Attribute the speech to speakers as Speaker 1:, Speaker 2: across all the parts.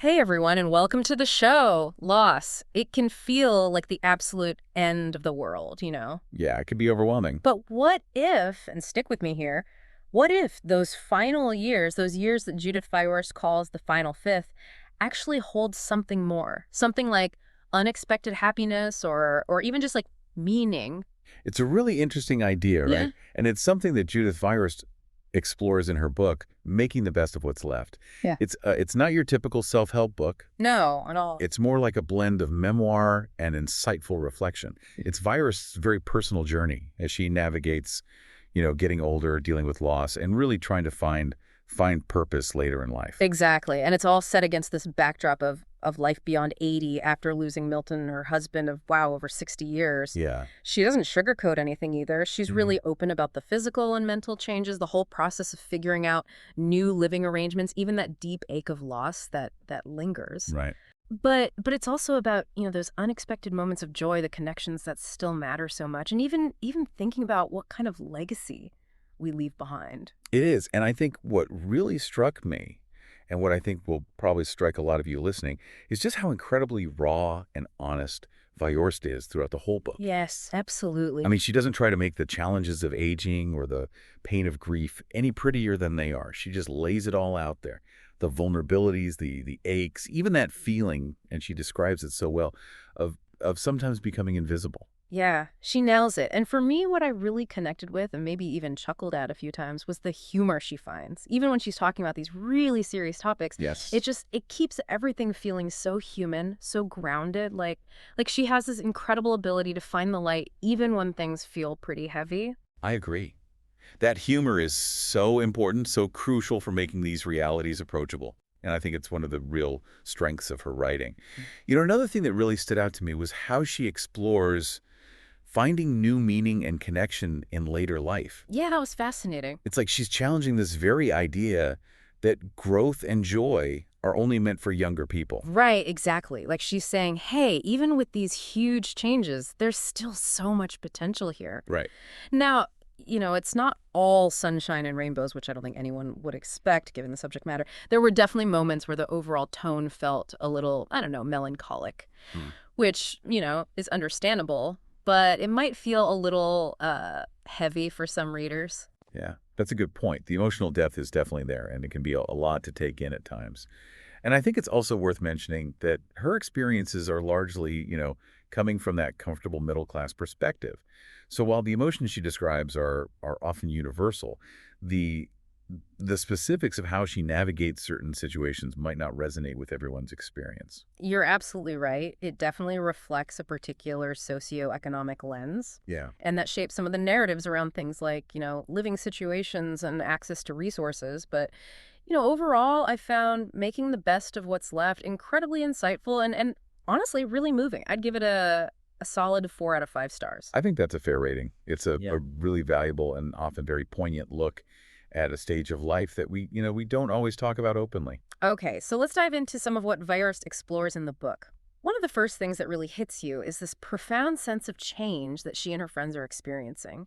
Speaker 1: Hey everyone, and welcome to the show. Loss. It can feel like the absolute end of the world.
Speaker 2: Yeah, it could be overwhelming.
Speaker 1: But what if, and stick with me here, what if those final years, those years that Judith Viorst calls the final fifth, actually hold something more? Something like unexpected happiness or even just like meaning.
Speaker 2: It's a really interesting idea,
Speaker 1: Yeah.
Speaker 2: right? And it's something that Judith Viorst explores in her book, Making the Best of What's Left.
Speaker 1: Yeah.
Speaker 2: It's not your typical self-help book.
Speaker 1: No, at all.
Speaker 2: It's more like a blend of memoir and insightful reflection. It's Viorst's very personal journey as she navigates, getting older, dealing with loss, and really trying to find purpose later in life.
Speaker 1: Exactly. And it's all set against this backdrop of life beyond 80 after losing Milton, her husband of, wow, over 60 years.
Speaker 2: Yeah.
Speaker 1: She doesn't sugarcoat anything either. She's
Speaker 2: Mhm.
Speaker 1: really open about the physical and mental changes, the whole process of figuring out new living arrangements, even that deep ache of loss that lingers.
Speaker 2: Right.
Speaker 1: But it's also about, those unexpected moments of joy, the connections that still matter so much, and even thinking about what kind of legacy we leave behind.
Speaker 2: It is. And I think what really struck me, and what I think will probably strike a lot of you listening, is just how incredibly raw and honest Viorst is throughout the whole book.
Speaker 1: Yes, absolutely.
Speaker 2: I mean, she doesn't try to make the challenges of aging or the pain of grief any prettier than they are. She just lays it all out there. The vulnerabilities, the aches, even that feeling, and she describes it so well, of sometimes becoming invisible.
Speaker 1: Yeah, she nails it. And for me, what I really connected with and maybe even chuckled at a few times was the humor she finds. Even when she's talking about these really serious topics,
Speaker 2: Yes.
Speaker 1: it keeps everything feeling so human, so grounded. Like she has this incredible ability to find the light even when things feel pretty heavy.
Speaker 2: I agree. That humor is so important, so crucial for making these realities approachable. And I think it's one of the real strengths of her writing. Another thing that really stood out to me was how she explores finding new meaning and connection in later life.
Speaker 1: Yeah, that was fascinating.
Speaker 2: It's like she's challenging this very idea that growth and joy are only meant for younger people.
Speaker 1: Right, exactly. Like she's saying, hey, even with these huge changes, there's still so much potential here.
Speaker 2: Right.
Speaker 1: Now, it's not all sunshine and rainbows, which I don't think anyone would expect given the subject matter. There were definitely moments where the overall tone felt a little, I don't know, melancholic,
Speaker 2: Hmm.
Speaker 1: which, is understandable, but it might feel a little heavy for some readers.
Speaker 2: Yeah, that's a good point. The emotional depth is definitely there, and it can be a lot to take in at times. And I think it's also worth mentioning that her experiences are largely, coming from that comfortable middle-class perspective. So while the emotions she describes are often universal, the the specifics of how she navigates certain situations might not resonate with everyone's experience.
Speaker 1: You're absolutely right. It definitely reflects a particular socioeconomic lens.
Speaker 2: Yeah.
Speaker 1: And that shapes some of the narratives around things like, living situations and access to resources. But, overall, I found making the best of what's left incredibly insightful and honestly really moving. I'd give it a solid 4 out of 5 stars.
Speaker 2: I think that's a fair rating. It's a,
Speaker 1: Yeah.
Speaker 2: a really valuable and often very poignant look at a stage of life that we don't always talk about openly.
Speaker 1: Okay, so let's dive into some of what Viorst explores in the book. One of the first things that really hits you is this profound sense of change that she and her friends are experiencing.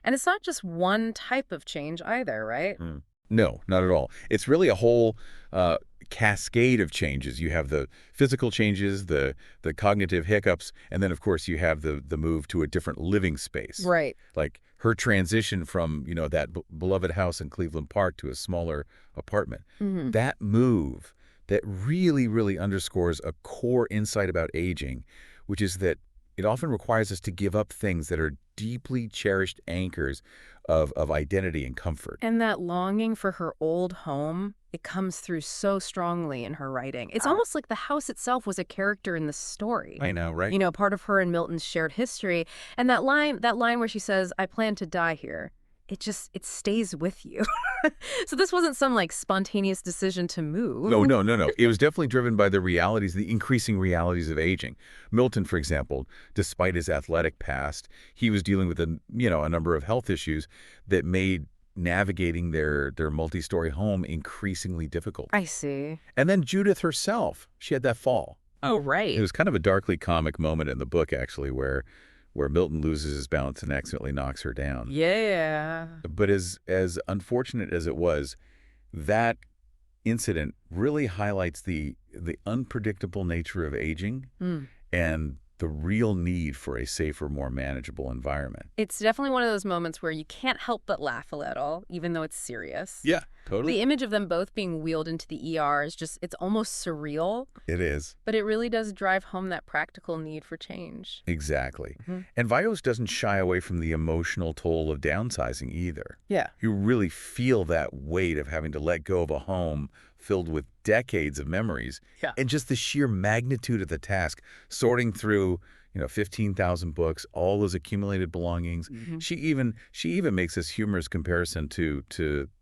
Speaker 1: And it's not just one type of change either, right?
Speaker 2: Mm. No, not at all. It's really a whole uh, cascade of changes. You have the physical changes, the cognitive hiccups, and then, of course, you have the move to a different living space.
Speaker 1: Right.
Speaker 2: Like her transition from, that beloved house in Cleveland Park to a smaller apartment.
Speaker 1: Hmm.
Speaker 2: That move that really, really underscores a core insight about aging, which is that it often requires us to give up things that are deeply cherished anchors of identity and comfort.
Speaker 1: And that longing for her old home, it comes through so strongly in her writing. It's almost like the house itself was a character in the story.
Speaker 2: I know, right?
Speaker 1: Part of her and Milton's shared history. And that line where she says, I plan to die here, it stays with you. So this wasn't some like spontaneous decision to move.
Speaker 2: No, no, no, no. It was definitely driven by the increasing realities of aging. Milton, for example, despite his athletic past, he was dealing with a number of health issues that made navigating their multi-story home increasingly difficult.
Speaker 1: I see.
Speaker 2: And then Judith herself, she had that fall.
Speaker 1: Oh,
Speaker 2: It
Speaker 1: right.
Speaker 2: was kind of a darkly comic moment in the book, actually, where Milton loses his balance and accidentally knocks her down.
Speaker 1: Yeah.
Speaker 2: But as unfortunate as it was, that incident really highlights the unpredictable nature of aging
Speaker 1: Mm.
Speaker 2: and the real need for a safer, more manageable environment.
Speaker 1: It's definitely one of those moments where you can't help but laugh a little, even though it's serious.
Speaker 2: Yeah, totally.
Speaker 1: The image of them both being wheeled into the ER is just, it's almost surreal,
Speaker 2: It is.
Speaker 1: but it really does drive home that practical need for change.
Speaker 2: Exactly.
Speaker 1: Hmm.
Speaker 2: And Vios doesn't shy away from the emotional toll of downsizing either.
Speaker 1: Yeah.
Speaker 2: You really feel that weight of having to let go of a home filled with decades of memories
Speaker 1: Yeah.
Speaker 2: and just the sheer magnitude of the task, sorting through, 15,000 books, all those accumulated belongings.
Speaker 1: Hmm.
Speaker 2: She even makes this humorous comparison to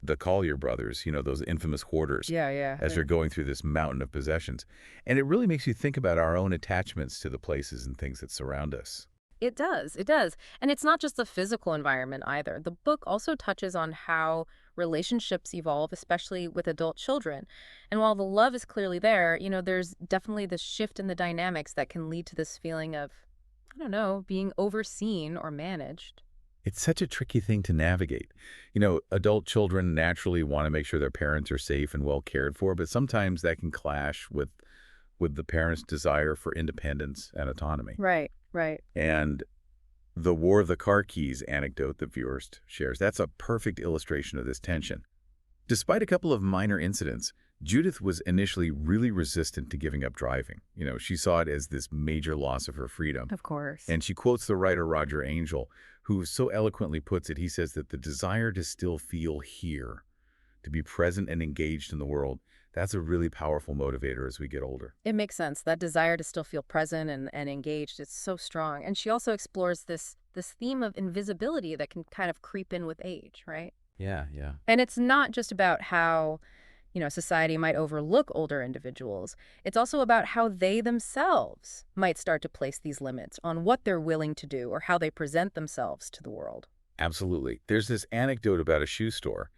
Speaker 2: the Collier brothers, those infamous hoarders,
Speaker 1: Yeah, yeah.
Speaker 2: as they're going through this mountain of possessions. And it really makes you think about our own attachments to the places and things that surround us.
Speaker 1: It does. It does. And it's not just the physical environment either. The book also touches on how relationships evolve, especially with adult children. And while the love is clearly there, there's definitely this shift in the dynamics that can lead to this feeling of, I don't know, being overseen or managed.
Speaker 2: It's such a tricky thing to navigate. Adult children naturally want to make sure their parents are safe and well cared for, but sometimes that can clash with the parents' desire for independence and autonomy.
Speaker 1: Right, right.
Speaker 2: And the War of the Car Keys anecdote that Viorst shares, that's a perfect illustration of this tension. Despite a couple of minor incidents, Judith was initially really resistant to giving up driving. She saw it as this major loss of her freedom.
Speaker 1: Of course.
Speaker 2: And she quotes the writer Roger Angell, who so eloquently puts it. He says that the desire to still feel here, to be present and engaged in the world, that's a really powerful motivator as we get older.
Speaker 1: It makes sense. That desire to still feel present and engaged is so strong. And she also explores this theme of invisibility that can kind of creep in with age, right?
Speaker 2: Yeah, yeah.
Speaker 1: And it's not just about how, society might overlook older individuals. It's also about how they themselves might start to place these limits on what they're willing to do or how they present themselves to the world.
Speaker 2: Absolutely. There's this anecdote about a shoe store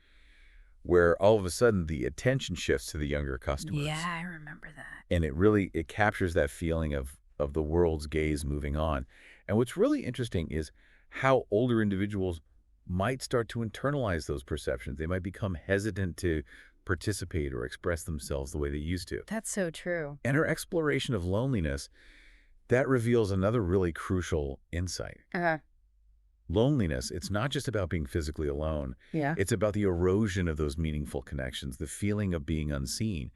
Speaker 2: where all of a sudden the attention shifts to the younger customers.
Speaker 1: Yeah, I remember that.
Speaker 2: And it captures that feeling of the world's gaze moving on. And what's really interesting is how older individuals might start to internalize those perceptions. They might become hesitant to participate or express themselves the way they used to.
Speaker 1: That's so true.
Speaker 2: And her exploration of loneliness, that reveals another really crucial insight.
Speaker 1: Uh-huh.
Speaker 2: Loneliness, it's not just about being physically alone.
Speaker 1: Yeah.
Speaker 2: It's about the erosion of those meaningful connections, the feeling of being unseen.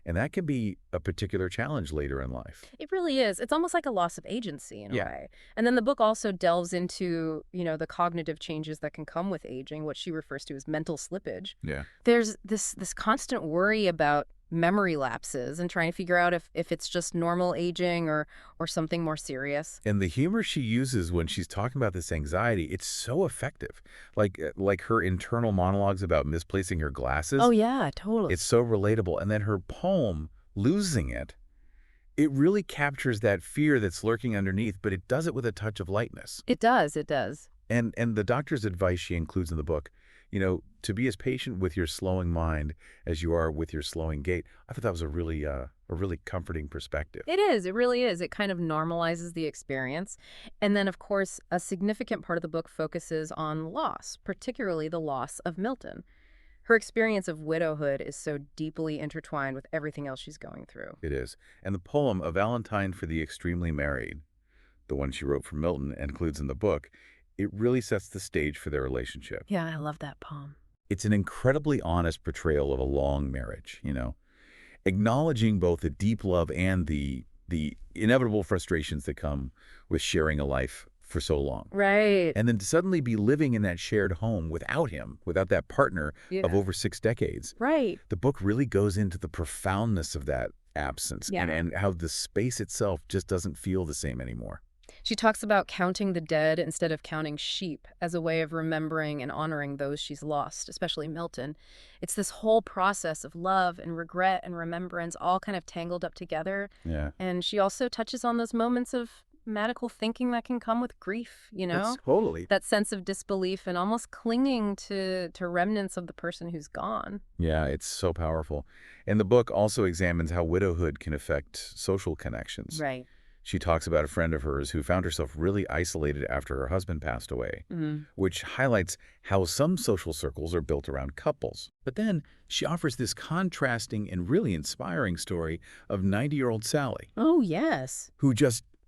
Speaker 2: And that can be a particular challenge later in life.
Speaker 1: It really is. It's almost like a loss of agency in a
Speaker 2: Yeah.
Speaker 1: way. And then the book also delves into, the cognitive changes that can come with aging, what she refers to as mental slippage.
Speaker 2: Yeah.
Speaker 1: There's this constant worry about memory lapses and trying to figure out if it's just normal aging or something more serious.
Speaker 2: And the humor she uses when she's talking about this anxiety, it's so effective. Like her internal monologues about misplacing her glasses.
Speaker 1: Oh, yeah, totally.
Speaker 2: It's so relatable. And then her poem, Losing It, it really captures that fear that's lurking underneath, but it does it with a touch of lightness.
Speaker 1: It does. It does.
Speaker 2: And the doctor's advice she includes in the book, to be as patient with your slowing mind as you are with your slowing gait. I thought that was a really comforting perspective.
Speaker 1: It is. It really is. It kind of normalizes the experience. And then, of course, a significant part of the book focuses on loss, particularly the loss of Milton. Her experience of widowhood is so deeply intertwined with everything else she's going through.
Speaker 2: It is. And the poem, A Valentine for the Extremely Married, the one she wrote for Milton and includes in the book, it really sets the stage for their relationship.
Speaker 1: Yeah, I love that poem.
Speaker 2: It's an incredibly honest portrayal of a long marriage, acknowledging both the deep love and the inevitable frustrations that come with sharing a life for so long.
Speaker 1: Right.
Speaker 2: And then to suddenly be living in that shared home without him, without that partner of over 6 decades.
Speaker 1: Right.
Speaker 2: The book really goes into the profoundness of that absence and how the space itself just doesn't feel the same anymore.
Speaker 1: She talks about counting the dead instead of counting sheep as a way of remembering and honoring those she's lost, especially Milton. It's this whole process of love and regret and remembrance all kind of tangled up together.
Speaker 2: Yeah.
Speaker 1: And she also touches on those moments of medical thinking that can come with grief,
Speaker 2: Totally.
Speaker 1: That sense of disbelief and almost clinging to remnants of the person who's gone.
Speaker 2: Yeah, it's so powerful. And the book also examines how widowhood can affect social connections.
Speaker 1: Right.
Speaker 2: She talks about a friend of hers who found herself really isolated after her husband passed away,
Speaker 1: Mm.
Speaker 2: which highlights how some social circles are built around couples. But then she offers this contrasting and really inspiring story of 90-year-old Sally,
Speaker 1: Oh, yes.
Speaker 2: who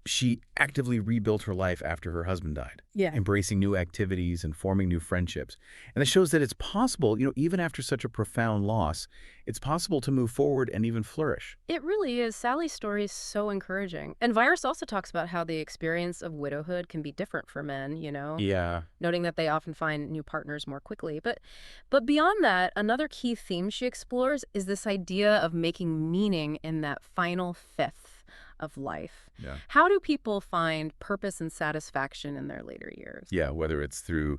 Speaker 2: she actively rebuilt her life after her husband died,
Speaker 1: Yeah.
Speaker 2: embracing new activities and forming new friendships. And it shows that it's possible, even after such a profound loss, it's possible to move forward and even flourish.
Speaker 1: It really is. Sally's story is so encouraging. And Virus also talks about how the experience of widowhood can be different for men,
Speaker 2: Yeah.
Speaker 1: noting that they often find new partners more quickly. But beyond that, another key theme she explores is this idea of making meaning in that final fifth of life.
Speaker 2: Yeah.
Speaker 1: How do people find purpose and satisfaction in their later years?
Speaker 2: Yeah, whether it's through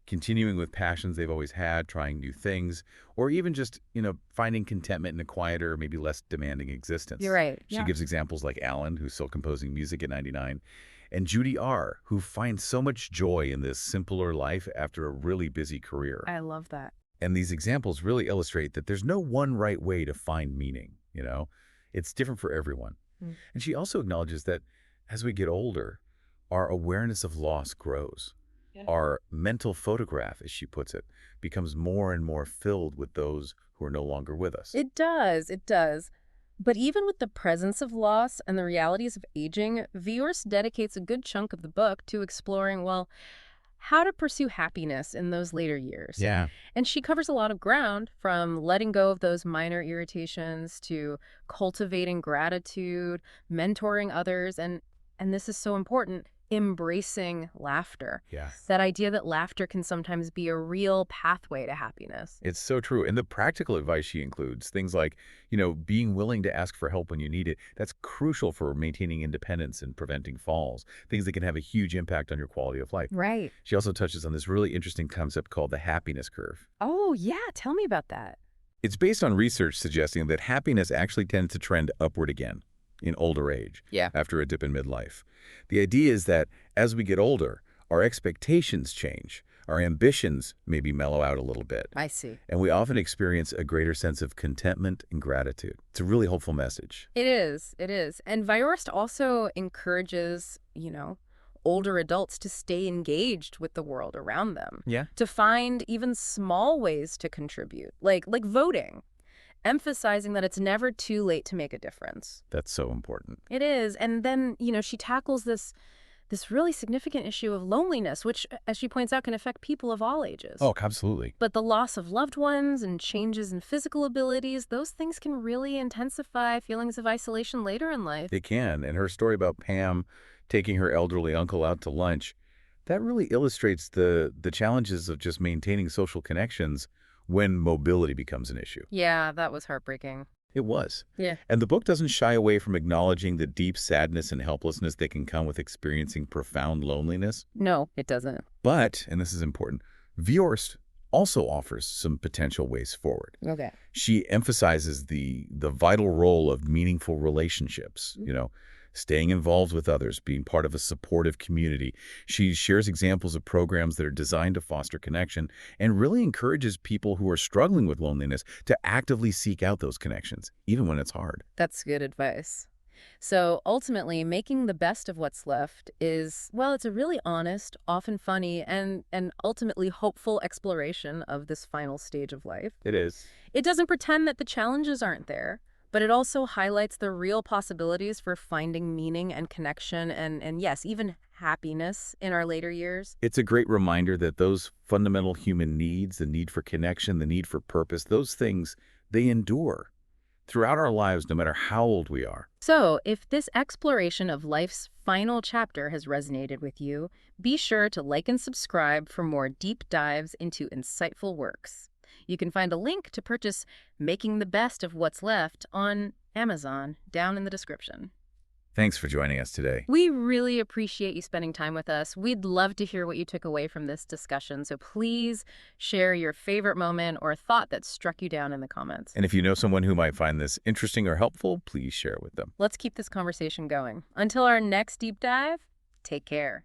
Speaker 2: continuing with passions they've always had, trying new things, or even just, finding contentment in a quieter, maybe less demanding existence.
Speaker 1: You're right.
Speaker 2: She
Speaker 1: Yeah.
Speaker 2: gives examples like Alan, who's still composing music at 99, and Judy R., who finds so much joy in this simpler life after a really busy career.
Speaker 1: I love that.
Speaker 2: And these examples really illustrate that there's no one right way to find meaning. It's different for everyone.
Speaker 1: Mm.
Speaker 2: And she also acknowledges that as we get older, our awareness of loss grows.
Speaker 1: Yeah.
Speaker 2: Our mental photograph, as she puts it, becomes more and more filled with those who are no longer with us.
Speaker 1: It does. It does. But even with the presence of loss and the realities of aging, Viorst dedicates a good chunk of the book to exploring, well, how to pursue happiness in those later years.
Speaker 2: Yeah.
Speaker 1: And she covers a lot of ground, from letting go of those minor irritations to cultivating gratitude, mentoring others, and this is so important, embracing laughter.
Speaker 2: Yeah.
Speaker 1: That idea that laughter can sometimes be a real pathway to happiness.
Speaker 2: It's so true. And the practical advice she includes, things like, being willing to ask for help when you need it. That's crucial for maintaining independence and preventing falls, things that can have a huge impact on your quality of life.
Speaker 1: Right.
Speaker 2: She also touches on this really interesting concept called the happiness curve.
Speaker 1: Oh, yeah. Tell me about that.
Speaker 2: It's based on research suggesting that happiness actually tends to trend upward again in older age,
Speaker 1: Yeah.
Speaker 2: after a dip in midlife. The idea is that as we get older, our expectations change, our ambitions maybe mellow out a little bit,
Speaker 1: I see.
Speaker 2: and we often experience a greater sense of contentment and gratitude. It's a really hopeful message.
Speaker 1: It is. It is. And Viorst also encourages, older adults to stay engaged with the world around them,
Speaker 2: Yeah.
Speaker 1: to find even small ways to contribute, like voting, emphasizing that it's never too late to make a difference.
Speaker 2: That's so important.
Speaker 1: It is. And then, she tackles this really significant issue of loneliness, which, as she points out, can affect people of all ages.
Speaker 2: Oh, absolutely.
Speaker 1: But the loss of loved ones and changes in physical abilities, those things can really intensify feelings of isolation later in life.
Speaker 2: They can. And her story about Pam taking her elderly uncle out to lunch, that really illustrates the challenges of just maintaining social connections when mobility becomes an issue.
Speaker 1: Yeah, that was heartbreaking.
Speaker 2: It was.
Speaker 1: Yeah.
Speaker 2: And the book doesn't shy away from acknowledging the deep sadness and helplessness that can come with experiencing profound loneliness.
Speaker 1: No, it doesn't.
Speaker 2: But, and this is important, Viorst also offers some potential ways forward.
Speaker 1: Okay.
Speaker 2: She emphasizes the vital role of meaningful relationships, staying involved with others, being part of a supportive community. She shares examples of programs that are designed to foster connection and really encourages people who are struggling with loneliness to actively seek out those connections, even when it's hard.
Speaker 1: That's good advice. So ultimately, making the best of what's left is, well, it's a really honest, often funny, and ultimately hopeful exploration of this final stage of life.
Speaker 2: It is.
Speaker 1: It doesn't pretend that the challenges aren't there, but it also highlights the real possibilities for finding meaning and connection and yes, even happiness in our later years.
Speaker 2: It's a great reminder that those fundamental human needs, the need for connection, the need for purpose, those things, they endure throughout our lives, no matter how old we are.
Speaker 1: So, if this exploration of life's final chapter has resonated with you, be sure to like and subscribe for more deep dives into insightful works. You can find a link to purchase Making the Best of What's Left on Amazon down in the description.
Speaker 2: Thanks for joining us today.
Speaker 1: We really appreciate you spending time with us. We'd love to hear what you took away from this discussion, so please share your favorite moment or thought that struck you down in the comments.
Speaker 2: And if you know someone who might find this interesting or helpful, please share it with them.
Speaker 1: Let's keep this conversation going. Until our next deep dive, take care.